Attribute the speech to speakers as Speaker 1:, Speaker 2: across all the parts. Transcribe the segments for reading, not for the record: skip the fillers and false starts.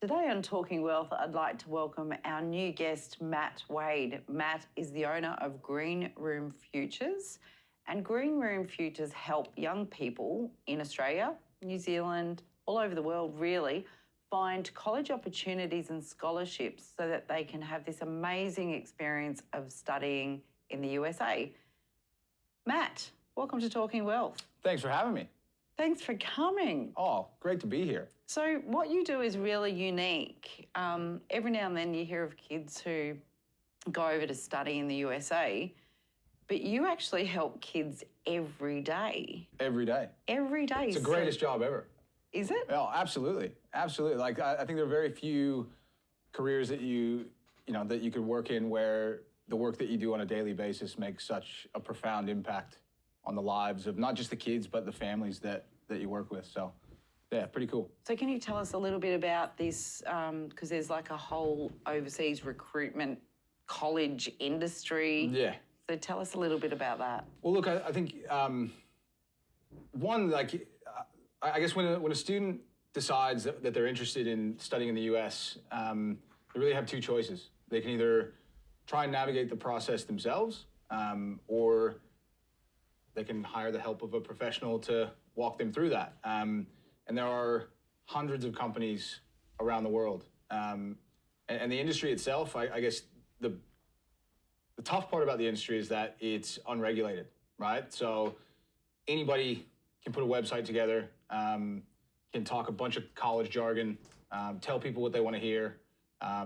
Speaker 1: Today on Talking Wealth, I'd like to welcome our new guest, Matt Wade. Matt is the owner of Green Room Futures, and Green Room Futures help young people in Australia, New Zealand, all over the world really, find college opportunities and scholarships so that they can have this amazing experience of studying in the USA. Matt, welcome to Talking Wealth.
Speaker 2: Thanks for having me.
Speaker 1: Thanks for coming.
Speaker 2: Oh, great to be here.
Speaker 1: So what you do is really unique. Every now and then you hear of kids who go over to study in the USA, but you actually help kids every day.
Speaker 2: Every day.
Speaker 1: Every day.
Speaker 2: It's the greatest job ever.
Speaker 1: Is it?
Speaker 2: Oh, absolutely. Absolutely. Like, I think there are very few careers that that you could work in where the work that you do on a daily basis makes such a profound impact on the lives of not just the kids, but the families that you work with. So, yeah, pretty cool.
Speaker 1: So can you tell us a little bit about this? Because there's like a whole overseas recruitment college industry.
Speaker 2: Yeah.
Speaker 1: So tell us a little bit about that.
Speaker 2: Well, look, I think one, like, I guess when a student decides that they're interested in studying in the US, they really have two choices. They can either try and navigate the process themselves, or they can hire the help of a professional to walk them through that. And there are hundreds of companies around the world. And the industry itself, I guess the tough part about the industry is that it's unregulated, right? So anybody can put a website together, can talk a bunch of college jargon, tell people what they want to hear,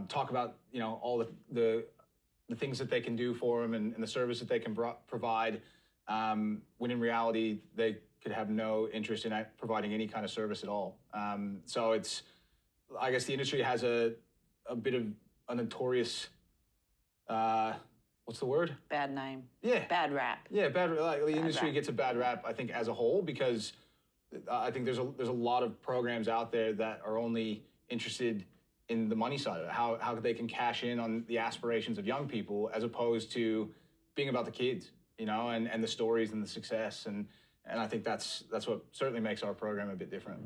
Speaker 2: talk about all the things that they can do for them and the service that they can provide. When in reality, they could have no interest in providing any kind of service at all. So I guess the industry has a bit of a notorious, what's the word?
Speaker 1: Bad name.
Speaker 2: Yeah.
Speaker 1: Bad rap.
Speaker 2: Yeah, the industry gets a bad rap, I think, as a whole, because I think there's a lot of programs out there that are only interested in the money side of it, how they can cash in on the aspirations of young people as opposed to being about the kids. And the stories and the success. And I think that's what certainly makes our program a bit different.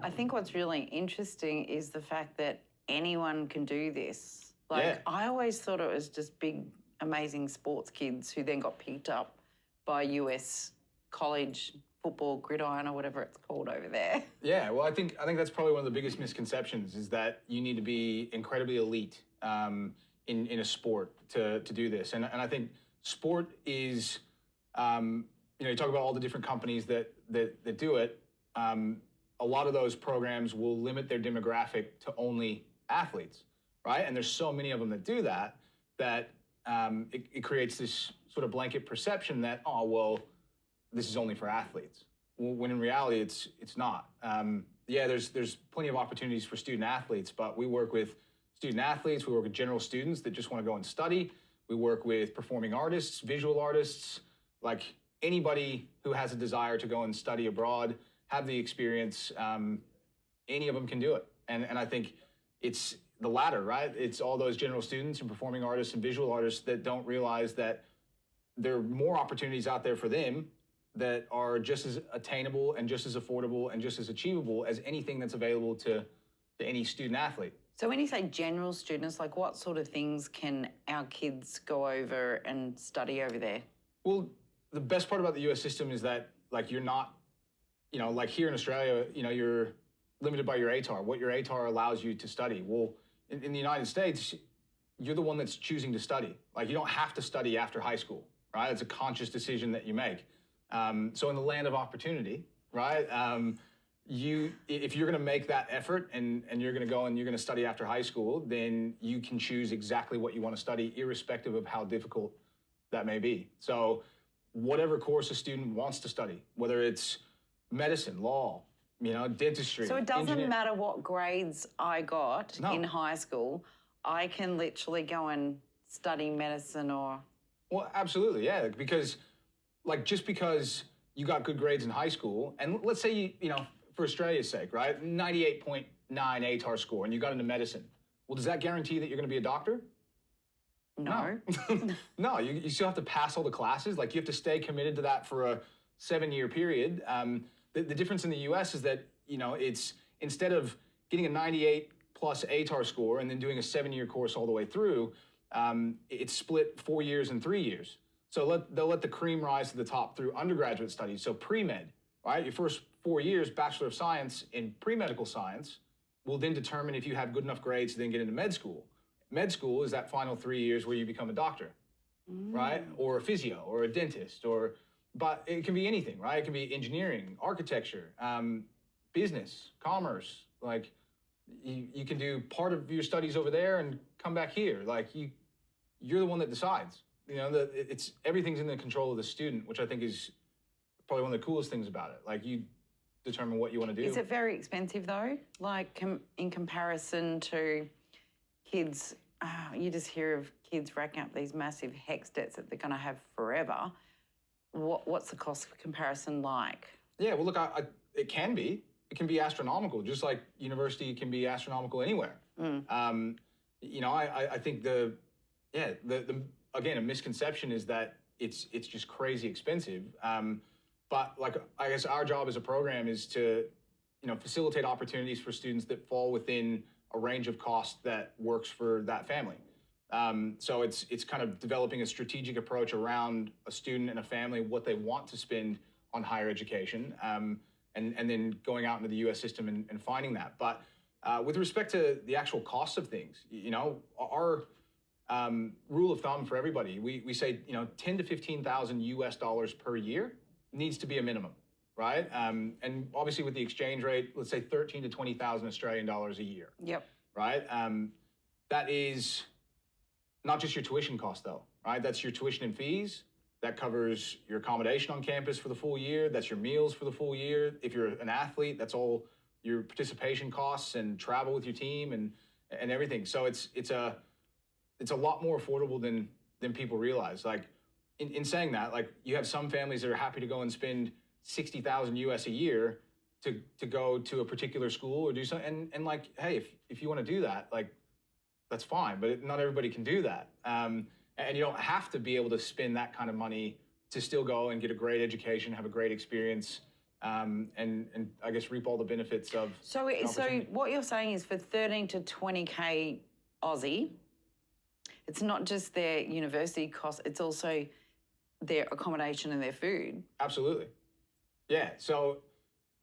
Speaker 1: I think what's really interesting is the fact that anyone can do this. I always thought it was just big, amazing sports kids who then got picked up by US College Football Gridiron or whatever it's called over there.
Speaker 2: Yeah, well, I think that's probably one of the biggest misconceptions is that you need to be incredibly elite in a sport to do this. And I think sport is, you talk about all the different companies that do it. A lot of those programs will limit their demographic to only athletes, right? And there's so many of them that do that it creates this sort of blanket perception that, oh, well, this is only for athletes. When in reality, it's not. There's plenty of opportunities for student athletes, but we work with student athletes, we work with general students that just want to go and study. We work with performing artists, visual artists, like anybody who has a desire to go and study abroad, have the experience, any of them can do it. And I think it's the latter, right? It's all those general students and performing artists and visual artists that don't realize that there are more opportunities out there for them that are just as attainable and just as affordable and just as achievable as anything that's available to any student athlete.
Speaker 1: So when you say general students, like what sort of things can our kids go over and study over there?
Speaker 2: Well, the best part about the US system is that like you're not, like here in Australia, you're limited by your ATAR, what your ATAR allows you to study. Well, in the United States, you're the one that's choosing to study. Like you don't have to study after high school, right? It's a conscious decision that you make. So in the land of opportunity, right? If you're going to make that effort and you're going to go and you're going to study after high school, then you can choose exactly what you want to study, irrespective of how difficult that may be. So whatever course a student wants to study, whether it's medicine, law, dentistry.
Speaker 1: So it doesn't matter what grades I got in high school, I can literally go and study medicine or...
Speaker 2: Well, absolutely, yeah, because just because you got good grades in high school, and let's say for Australia's sake, right? 98.9 ATAR score, and you got into medicine. Well, does that guarantee that you're going to be a doctor?
Speaker 1: No.
Speaker 2: No, you still have to pass all the classes. Like, you have to stay committed to that for a 7-year period. The difference in the US is that, it's instead of getting a 98 plus ATAR score and then doing a 7-year course all the way through, it's split 4 years and 3 years. So they'll let the cream rise to the top through undergraduate studies. So pre-med, right? Your first 4 years, Bachelor of Science in pre-medical science, will then determine if you have good enough grades to then get into med school. Med school is that final 3 years where you become a doctor, right? Or a physio or a dentist, but it can be anything, right? It can be engineering, architecture, business, commerce. Like you can do part of your studies over there and come back here. Like you're the one that decides. You know, it's everything's in the control of the student, which I think is probably one of the coolest things about it. Like you determine what you want to do.
Speaker 1: Is it very expensive though? Like in comparison to kids, you just hear of kids racking up these massive HECS debts that they're going to have forever. What's the cost comparison like?
Speaker 2: Yeah, well, look, it can be astronomical, just like university can be astronomical anywhere. You know, I think the again, a misconception is that it's just crazy expensive. But like, I guess our job as a program is to, you know, facilitate opportunities for students that fall within a range of costs that works for that family. So it's kind of developing a strategic approach around a student and a family, what they want to spend on higher education, and then going out into the US system and finding that. But with respect to the actual cost of things, you know, our rule of thumb for everybody, we say, you know, 10 to 15,000 US dollars per year needs to be a minimum, right? And obviously with the exchange rate, let's say 13 to 20,000 Australian dollars a year.
Speaker 1: Yep.
Speaker 2: Right? That is not just your tuition cost though, right? That's your tuition and fees. That covers your accommodation on campus for the full year. That's your meals for the full year. If you're an athlete, that's all your participation costs and travel with your team and everything. So it's a lot more affordable than people realize. Like in saying that, like you have some families that are happy to go and spend 60,000 US a year to go to a particular school or do something. And like, hey, if you want to do that, like that's fine, but not everybody can do that. And you don't have to be able to spend that kind of money to still go and get a great education, have a great experience, and I guess reap all the benefits of.
Speaker 1: So what you're saying is for 13 to 20K Aussie, it's not just their university cost, it's also their accommodation and their food.
Speaker 2: Absolutely. Yeah. So,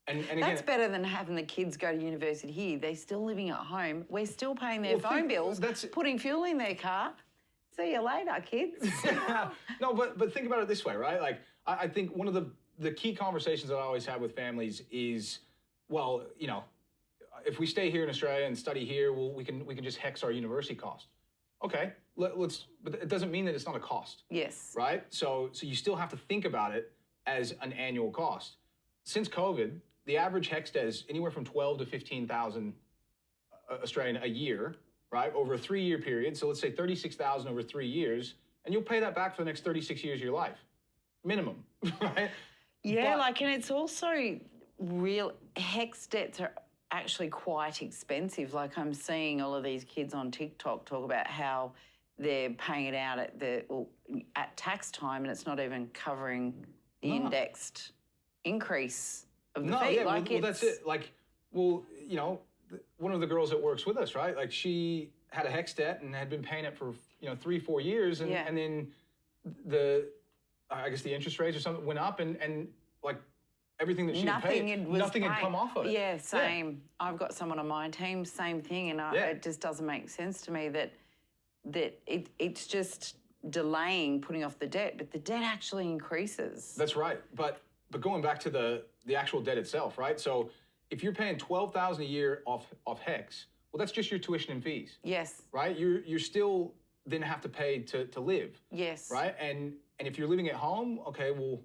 Speaker 2: and again,
Speaker 1: that's better than having the kids go to university here. They're still living at home. We're still paying their phone bills, putting fuel in their car. See you later, kids.
Speaker 2: No, but think about it this way, right? Like, I think one of the key conversations that I always have with families is, well, you know, if we stay here in Australia and study here, well, we can just HECS our university cost. Okay, let's, but it doesn't mean that it's not a cost.
Speaker 1: Yes.
Speaker 2: Right? So you still have to think about it as an annual cost. Since COVID, the average HECS debt is anywhere from 12 to 15,000 Australian a year, right? Over a 3-year period. So let's say 36,000 over 3 years, and you'll pay that back for the next 36 years of your life, minimum, right?
Speaker 1: Yeah, and it's also real, HECS debts are actually quite expensive. Like I'm seeing all of these kids on TikTok talk about how they're paying it out at tax time, and it's not even covering the indexed increase of the fee.
Speaker 2: Yeah, well, that's it. Like, well, you know, one of the girls that works with us, right? Like she had a HECS debt and had been paying it for 3-4 years, and then I guess the interest rates or something went up, and like everything that she had paid, nothing had come off of it.
Speaker 1: Yeah, same. Yeah. I've got someone on my team, same thing, and it just doesn't make sense to me that it's just delaying putting off the debt, but the debt actually increases.
Speaker 2: That's right. But going back to the actual debt itself, right? So if you're paying $12,000 a year off HECS, well, that's just your tuition and fees.
Speaker 1: Yes.
Speaker 2: Right? You're still then have to pay to live.
Speaker 1: Yes.
Speaker 2: Right? And if you're living at home, okay, well,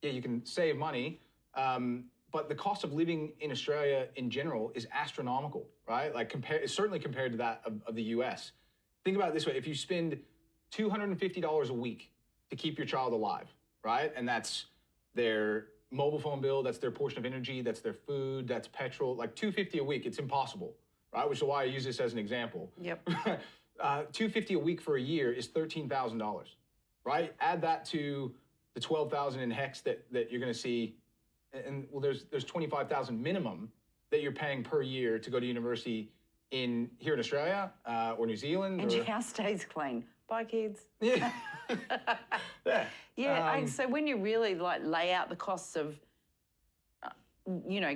Speaker 2: yeah, you can save money. But the cost of living in Australia in general is astronomical, right? Like certainly compared to that of the US. Think about it this way. If you spend $250 a week to keep your child alive, right? And that's their mobile phone bill, that's their portion of energy, that's their food, that's petrol, like $250 a week, it's impossible, right? Which is why I use this as an example.
Speaker 1: Yep.
Speaker 2: $250 a week for a year is $13,000, right? Add that to the 12,000 in HECS that you're going to see, and well, there's 25,000 minimum that you're paying per year to go to university here in Australia or New Zealand.
Speaker 1: And
Speaker 2: or,
Speaker 1: your house stays clean. Bye, kids.
Speaker 2: Yeah. Yeah.
Speaker 1: Yeah. So when you really lay out the costs of,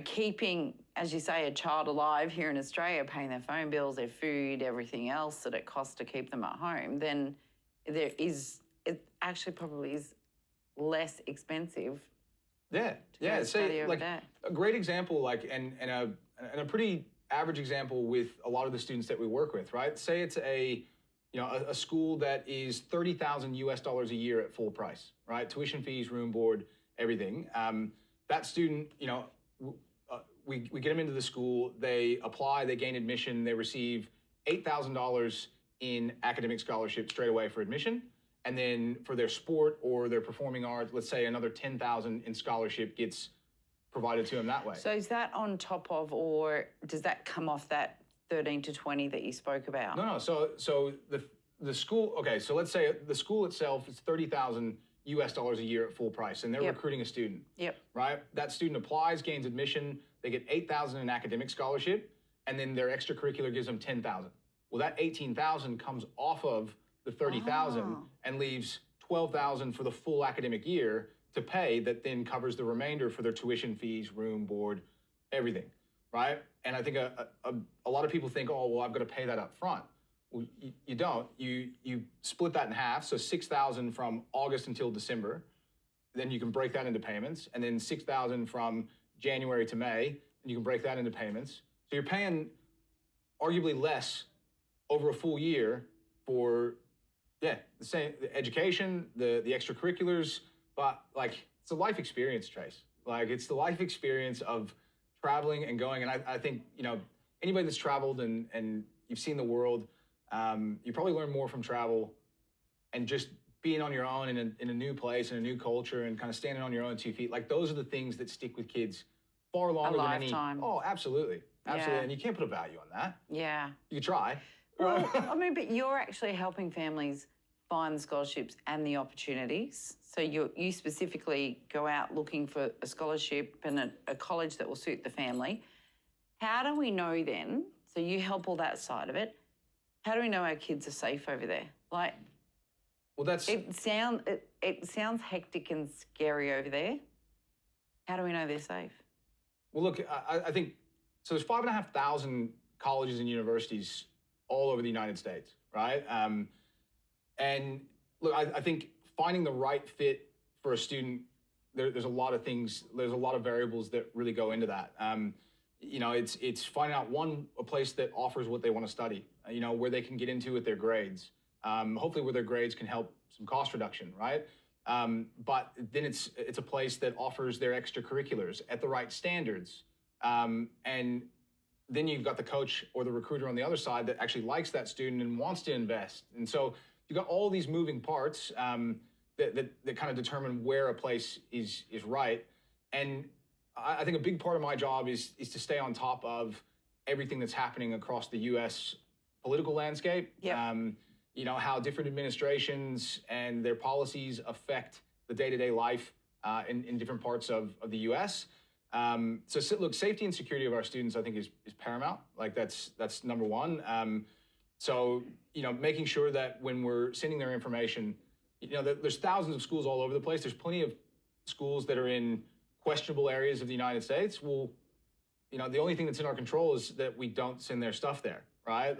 Speaker 1: keeping, as you say, a child alive here in Australia, paying their phone bills, their food, everything else that it costs to keep them at home, then it actually probably is less expensive.
Speaker 2: Yeah.
Speaker 1: Yeah.
Speaker 2: Say a great example, and a pretty average example with a lot of the students that we work with, right? Say it's a school that is $30,000 a year at full price, right? Tuition fees, room, board, everything. That student, we get them into the school, they apply, they gain admission, they receive $8,000 in academic scholarship straight away for admission. And then for their sport or their performing arts, let's say another $10,000 in scholarship gets provided to them that way.
Speaker 1: So is that on top of, or does that come off that 13 to 20 that you spoke about?
Speaker 2: No. So the school. Okay. So let's say the school itself is $30,000 a year at full price, and they're recruiting a student.
Speaker 1: Yep.
Speaker 2: Right. That student applies, gains admission. They get $8,000 in academic scholarship, and then their extracurricular gives them $10,000. Well, that $18,000 comes off of the $30,000 and leaves $12,000 for the full academic year to pay. That then covers the remainder for their tuition fees, room, board, everything. Right. And I think a lot of people think, oh, well, I've got to pay that up front. Well, you don't. You split that in half. So $6,000 from August until December. Then you can break that into payments. And then $6,000 from January to May, and you can break that into payments. So you're paying arguably less over a full year for, the same the education, the extracurriculars, but it's a life experience, Trace. It's the life experience of traveling and going. And I think, anybody that's traveled and you've seen the world, you probably learn more from travel and just being on your own in a new place, in a new culture, and kind of standing on your own 2 feet. Those are the things that stick with kids far longer than any. Oh, absolutely. Absolutely. Yeah. And you can't put a value on that.
Speaker 1: Yeah.
Speaker 2: You try.
Speaker 1: Well, but you're actually helping families find the scholarships and the opportunities. So you specifically go out looking for a scholarship and a college that will suit the family. How do we know then, so you help all that side of it, how do we know our kids are safe over there?
Speaker 2: Well, that's...
Speaker 1: It sounds hectic and scary over there. How do we know they're safe?
Speaker 2: Well, look, I think, so there's 5,500 colleges and universities all over the United States, right? And look, I think finding the right fit for a student, there's a lot of things, there's a lot of variables that really go into that. It's finding out a place that offers what they want to study, where they can get into with their grades, hopefully where their grades can help some cost reduction, right? But then it's a place that offers their extracurriculars at the right standards. And then you've got the coach or the recruiter on the other side that actually likes that student and wants to invest. And so you've got all these moving parts that kind of determine where a place is right. And I think a big part of my job is to stay on top of everything that's happening across the U.S. political landscape.
Speaker 1: Yep.
Speaker 2: How different administrations and their policies affect the day-to-day life in different parts of the U.S. So look, safety and security of our students, I think, is paramount. That's number one. So making sure that when we're sending their information, there's thousands of schools all over the place. There's plenty of schools that are in questionable areas of the United States. Well, the only thing that's in our control is that we don't send their stuff there, right?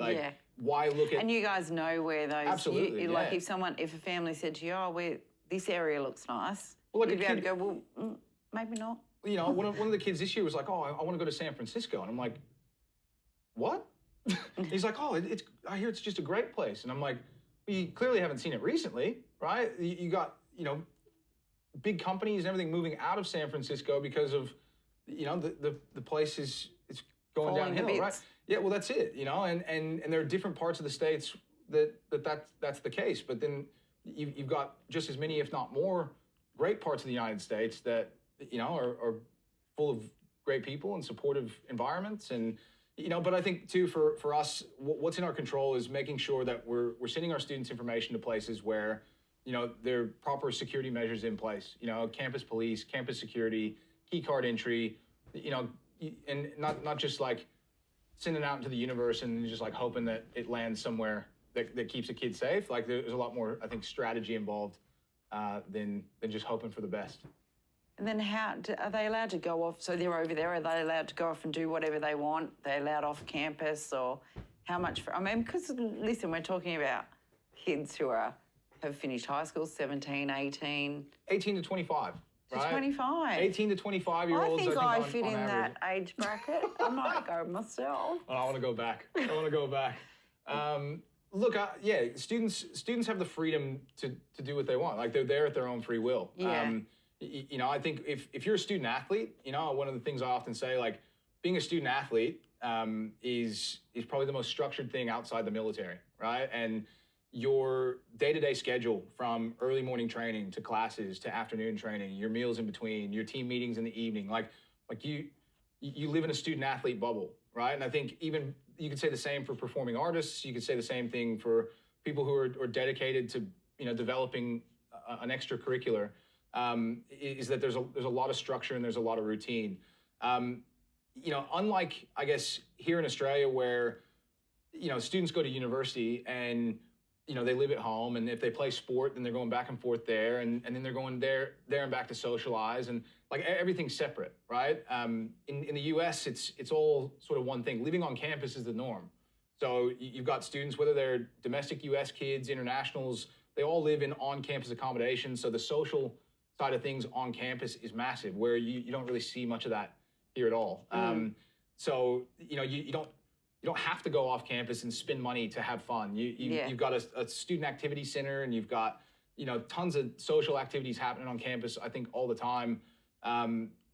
Speaker 2: Why look at...
Speaker 1: And you guys know where those...
Speaker 2: Absolutely,
Speaker 1: if a family said to you, oh, this area looks nice,
Speaker 2: well,
Speaker 1: you'd be able to go, well, maybe not.
Speaker 2: One of the kids this year was like, oh, I want to go to San Francisco. And I'm like, what? He's like, oh, I hear it's just a great place. And I'm like, well, you clearly haven't seen it recently, right? You got, big companies and everything moving out of San Francisco because of, the place is going downhill, right? Yeah, well, that's it, and there are different parts of the states that's the case. But then you've got just as many, if not more, great parts of the United States that, are full of great people and supportive environments. And, but I think too, for us, what's in our control is making sure that we're sending our students information to places where, there are proper security measures in place, campus police, campus security, key card entry, and not just sending it out into the universe and just like hoping that it lands somewhere that keeps a kid safe. Like there's a lot more, I think, strategy involved than just hoping for the best.
Speaker 1: And then are they allowed to go off? So they're over there. Are they allowed to go off and do whatever they want? They're allowed off campus, or how much? I mean, because listen, we're talking about kids who have finished high school, 17, 18.
Speaker 2: 18 to 25.
Speaker 1: To
Speaker 2: right?
Speaker 1: 25.
Speaker 2: 18 to 25-year-olds.
Speaker 1: I think I fit
Speaker 2: on
Speaker 1: in
Speaker 2: average.
Speaker 1: that age bracket. I might go myself.
Speaker 2: Well, I want to go back. Look, yeah, students have the freedom to do what they want. Like they're there at their own free will.
Speaker 1: Yeah.
Speaker 2: I think if you're a student athlete, one of the things I often say, like being a student athlete is probably the most structured thing outside the military, right? And your day-to-day schedule, from early morning training to classes to afternoon training, your meals in between, your team meetings in the evening, like you live in a student athlete bubble, right? And I think even you could say the same for performing artists. You could say the same thing for people who are dedicated to developing an extracurricular. Is that there's a lot of structure and there's a lot of routine. Unlike, I guess, here in Australia where students go to university and they live at home, and if they play sport, then they're going back and forth there, and then they're going there and back to socialize, and like everything's separate, right? In the US, it's all sort of one thing. Living on campus is the norm. So you've got students, whether they're domestic US kids, internationals, they all live in on-campus accommodations. So the social side of things on campus is massive, where you don't really see much of that here at all. So you don't have to go off campus and spend money to have fun. You've got a student activity center, and you've got tons of social activities happening on campus, I think, all the time.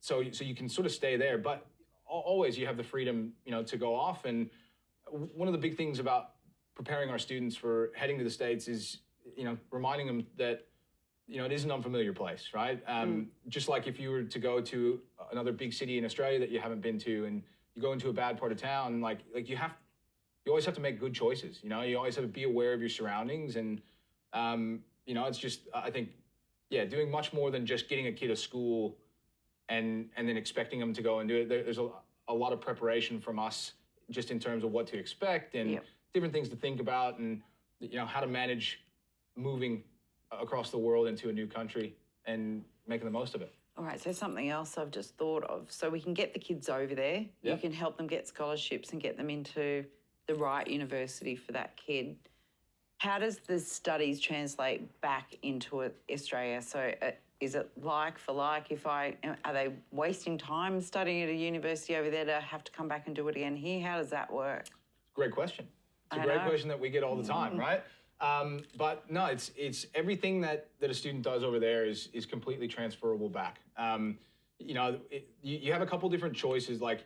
Speaker 2: So you can sort of stay there, but always you have the freedom to go off. And one of the big things about preparing our students for heading to the States is reminding them that it is an unfamiliar place, right? Just like if you were to go to another big city in Australia that you haven't been to, and you go into a bad part of town, like you always have to make good choices. You always have to be aware of your surroundings, and it's just, I think, doing much more than just getting a kid to school and then expecting them to go and do it. There's a lot of preparation from us, just in terms of what to expect and different things to think about, and how to manage moving across the world into a new country and making the most of it.
Speaker 1: All right, so something else I've just thought of. So we can get the kids over there. You can help them get scholarships and get them into the right university for that kid. How does the studies translate back into Australia? So is it like for like? Are they wasting time studying at a university over there to have to come back and do it again here? How does that work?
Speaker 2: Great question. It's a great question that we get all the time, right? But no, it's everything that a student does over there is completely transferable back. You have a couple different choices, like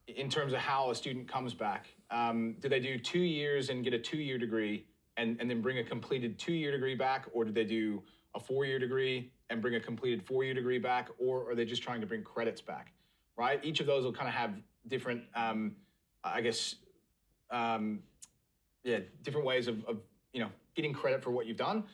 Speaker 2: in terms of how a student comes back. Do they do 2 years and get a 2-year degree and then bring a completed 2-year degree back, or do they do a 4-year degree and bring a completed 4-year degree back, or are they just trying to bring credits back, right? Each of those will kind of have different, different ways of getting credit for what you've done.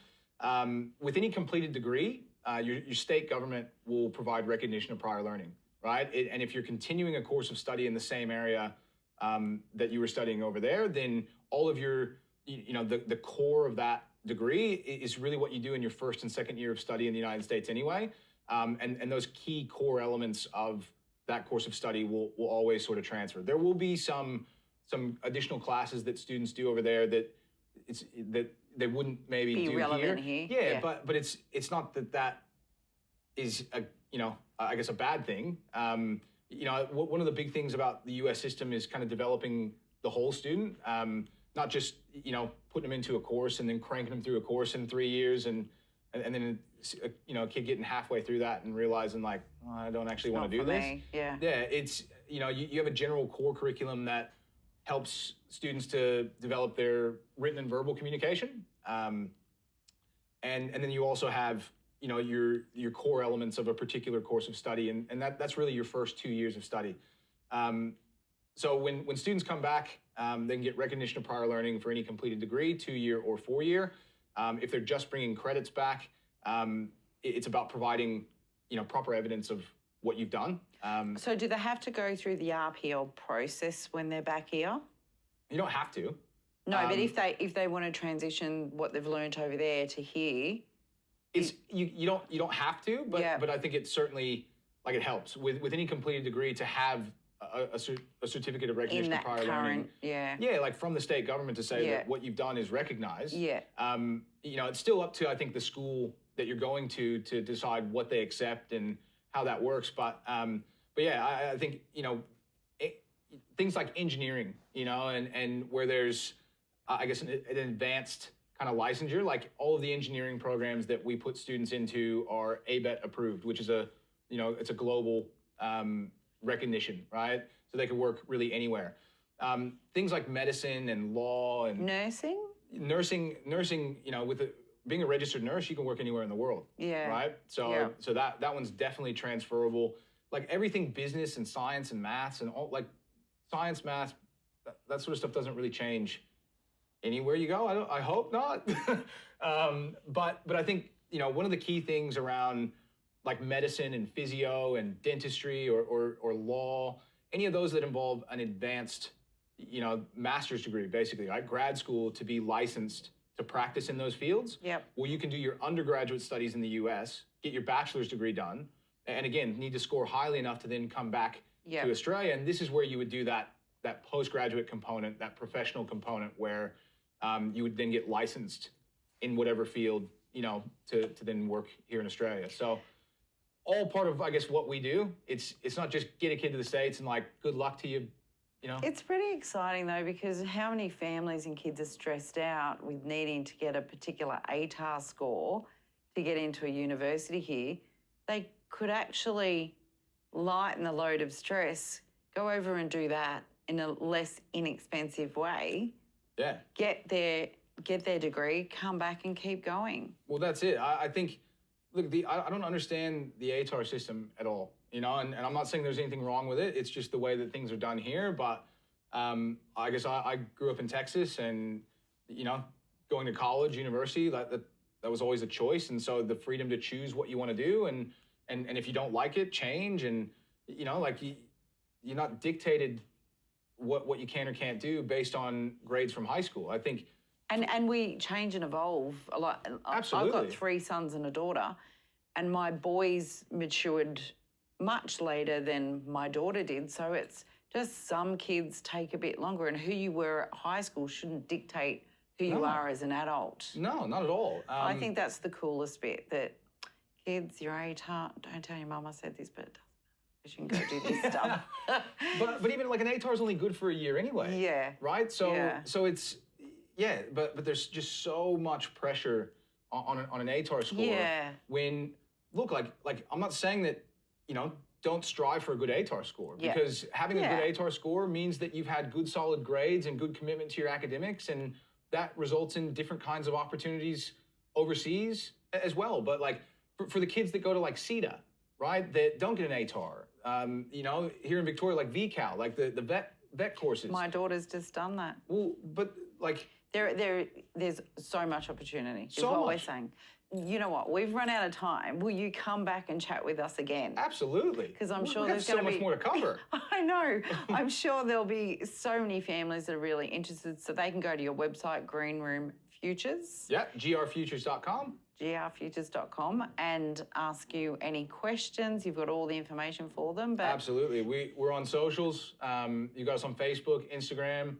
Speaker 2: With any completed degree, your state government will provide recognition of prior learning, right? And if you're continuing a course of study in the same area that you were studying over there, then all of your, the core of that degree is really what you do in your first and second year of study in the United States anyway. And those key core elements of that course of study will always sort of transfer. There will be some additional classes that students do over there that they wouldn't maybe
Speaker 1: be
Speaker 2: do
Speaker 1: relevant
Speaker 2: here.
Speaker 1: Yeah,
Speaker 2: but it's not that is I guess a bad thing. One of the big things about the U.S. system is kind of developing the whole student, not just putting them into a course and then cranking them through a course in 3 years and then a kid getting halfway through that and realizing like, oh, I don't actually want to do this.
Speaker 1: Yeah,
Speaker 2: it's you have a general core curriculum that helps students to develop their written and verbal communication. And then you also have, your core elements of a particular course of study. And that's really your first 2 years of study. So when students come back, they can get recognition of prior learning for any completed degree, 2-year or 4-year. If they're just bringing credits back, it's about providing, proper evidence of what you've done.
Speaker 1: So do they have to go through the RPL process when they're back here?
Speaker 2: You don't have to.
Speaker 1: No, but if they want to transition what they've learned over there to here,
Speaker 2: you don't have to, but I think it's certainly like it helps with any completed degree to have a certificate of recognition of prior learning. Yeah, like from the state government to say that what you've done is recognized.
Speaker 1: Yeah.
Speaker 2: It's still up to, I think, the school that you're going to decide what they accept and how that works. But yeah, I think, things like engineering, and where there's, I guess, an advanced kind of licensure, like all of the engineering programs that we put students into are ABET approved, which is it's a global recognition, right? So they can work really anywhere. Things like medicine and law and
Speaker 1: nursing,
Speaker 2: being a registered nurse, you can work anywhere in the world.
Speaker 1: Yeah.
Speaker 2: Right. So that one's definitely transferable. Like everything, business and science and maths and all, like science, math, that sort of stuff doesn't really change anywhere you go. I hope not. But I think, one of the key things around like medicine and physio and dentistry or law, any of those that involve an advanced, master's degree, basically, right? Grad school to be licensed to practice in those fields.
Speaker 1: Yep.
Speaker 2: Well, you can do your undergraduate studies in the US, get your bachelor's degree done, and again, need to score highly enough to then come back to Australia. And this is where you would do that postgraduate component, that professional component where you would then get licensed in whatever field, to then work here in Australia. So all part of, I guess, what we do. It's not just get a kid to the States and like, good luck to you,
Speaker 1: It's pretty exciting though, because how many families and kids are stressed out with needing to get a particular ATAR score to get into a university here. They could actually lighten the load of stress, go over and do that in a less inexpensive way.
Speaker 2: Yeah.
Speaker 1: Get their degree, come back and keep going.
Speaker 2: Well, that's it. I think, look, I don't understand the ATAR system at all, and I'm not saying there's anything wrong with it. It's just the way that things are done here. But I guess I grew up in Texas and, going to college, university, that was always a choice. And so the freedom to choose what you want to do. And if you don't like it, change. And, you're not dictated what you can or can't do based on grades from high school. I think.
Speaker 1: And we change and evolve a lot.
Speaker 2: Absolutely.
Speaker 1: I've got 3 sons and a daughter, and my boys matured much later than my daughter did. So it's just some kids take a bit longer, and who you were at high school shouldn't dictate who you are as an adult.
Speaker 2: No, not at all.
Speaker 1: I think that's the coolest bit, that kids, your ATAR, don't tell your mum I said this, but you can go do this stuff.
Speaker 2: But even like an ATAR is only good for a year anyway.
Speaker 1: Yeah.
Speaker 2: Right? So it's, but there's just so much pressure on an ATAR score.
Speaker 1: Yeah.
Speaker 2: When, look, like I'm not saying that, don't strive for a good ATAR score, because having a good ATAR score means that you've had good solid grades and good commitment to your academics, and that results in different kinds of opportunities overseas as well. But like for the kids that go to like CETA, right, that don't get an ATAR, here in Victoria, like VCAL, like the vet courses.
Speaker 1: My daughter's just done that.
Speaker 2: Well, but like
Speaker 1: there's so much opportunity. Is what we're saying. You know what? We've run out of time. Will you come back and chat with us again?
Speaker 2: Absolutely.
Speaker 1: Because I'm sure
Speaker 2: there's
Speaker 1: going to be
Speaker 2: so much more to cover.
Speaker 1: I know. I'm sure there'll be so many families that are really interested, so they can go to your website, Green Room Futures.
Speaker 2: Yeah, grfutures.com.
Speaker 1: grfutures.com, and ask you any questions. You've got all the information for them. But
Speaker 2: absolutely. We're on socials. You got us on Facebook, Instagram.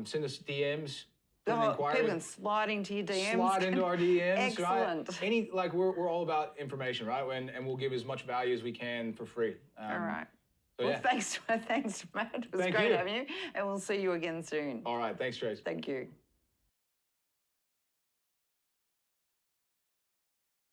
Speaker 2: Send us DMs.
Speaker 1: People can slide into your DMs.
Speaker 2: Slide into our DMs.
Speaker 1: Excellent.
Speaker 2: Right? We're all about information, right? And we'll give as much value as we can for free.
Speaker 1: All right.
Speaker 2: So,
Speaker 1: well, thanks, Matt. It was great having you. And we'll see you again soon.
Speaker 2: All right. Thanks, Trace.
Speaker 1: Thank you.